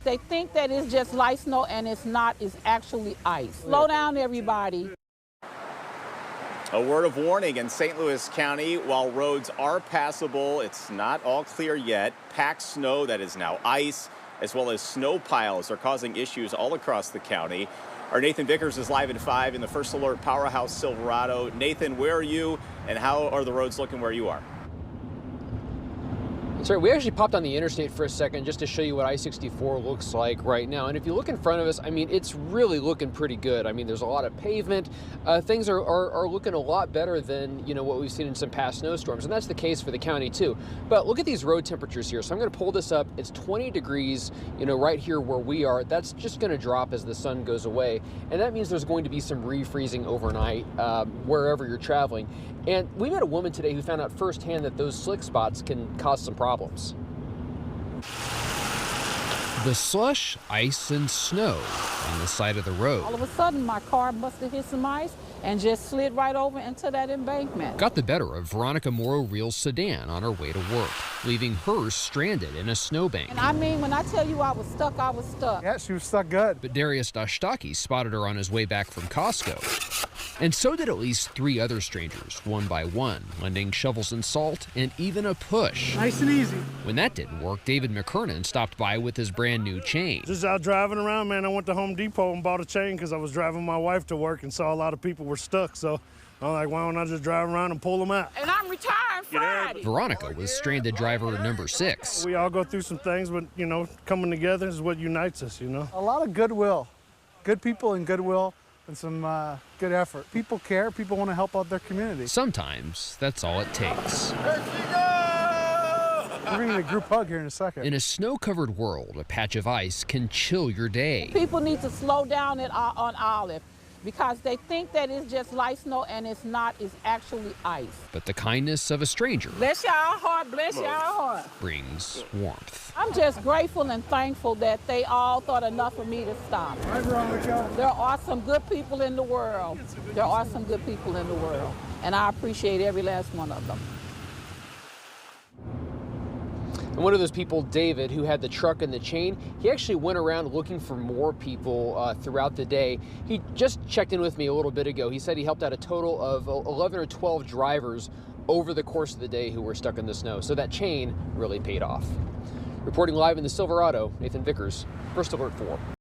They think that it's just light snow, and it's not. It's actually ice. Slow down, everybody. A word of warning in St. Louis County. While roads are passable, it's not all clear yet. Packed snow that is now ice, as well as snow piles, are causing issues all across the county. Our Nathan Vickers is live at 5 in the First Alert Powerhouse Silverado. Nathan, where are you, and how are the roads looking where you are? Sorry, we actually popped on the interstate for a second just to show you what I-64 looks like right now. And if you look in front of us, I mean, it's really looking pretty good. I mean, there's a lot of pavement. Things are looking a lot better than, you know, what we've seen in some past snowstorms. And that's the case for the county, too. But look at these road temperatures here. So I'm going to pull this up. It's 20 degrees, you know, right here where we are. That's just going to drop as the sun goes away. And that means there's going to be some refreezing overnight wherever you're traveling. And we met a woman today who found out firsthand that those slick spots can cause some problems. The slush, ice, and snow on the side of the road. All of a sudden, my car must have hit some ice and just slid right over into that embankment. Got the better of Veronica Morrow-Reel's sedan on her way to work, leaving her stranded in a snowbank. And I mean, when I tell you I was stuck, I was stuck. Yeah, she was stuck good. But Darius Dashtaki spotted her on his way back from Costco. And so did at least 3 other strangers, one by one, lending shovels and salt and even a push. Nice and easy. When that didn't work, David McKernan stopped by with his brand new chain. Just out driving around, man. I went to Home Depot and bought a chain because I was driving my wife to work and saw a lot of people were stuck. So I'm like, why don't I just drive around and pull them out? And I'm retired Friday. Veronica was stranded driver number 6. We all go through some things, but, you know, coming together is what unites us, you know. A lot of goodwill. Good people and goodwill. And some good effort. People care. People want to help out their community. Sometimes that's all it takes. We're going to get a group hug here in a second. In a snow-covered world, a patch of ice can chill your day. People need to slow down on Olive because they think that it's just light snow, and it's not. It's actually ice. But the kindness of a stranger Bless y'all heart. Bless y'all heart. brings warmth. I'm just grateful and thankful that they all thought enough of me to stop. Hi, Veronica. There are some good people in the world. There are some good people in the world, and I appreciate every last one of them. And one of those people, David, who had the truck and the chain, he actually went around looking for more people throughout the day. He just checked in with me a little bit ago. He said he helped out a total of 11 or 12 drivers over the course of the day who were stuck in the snow. So that chain really paid off. Reporting live in the Silverado, Nathan Vickers, First Alert 4.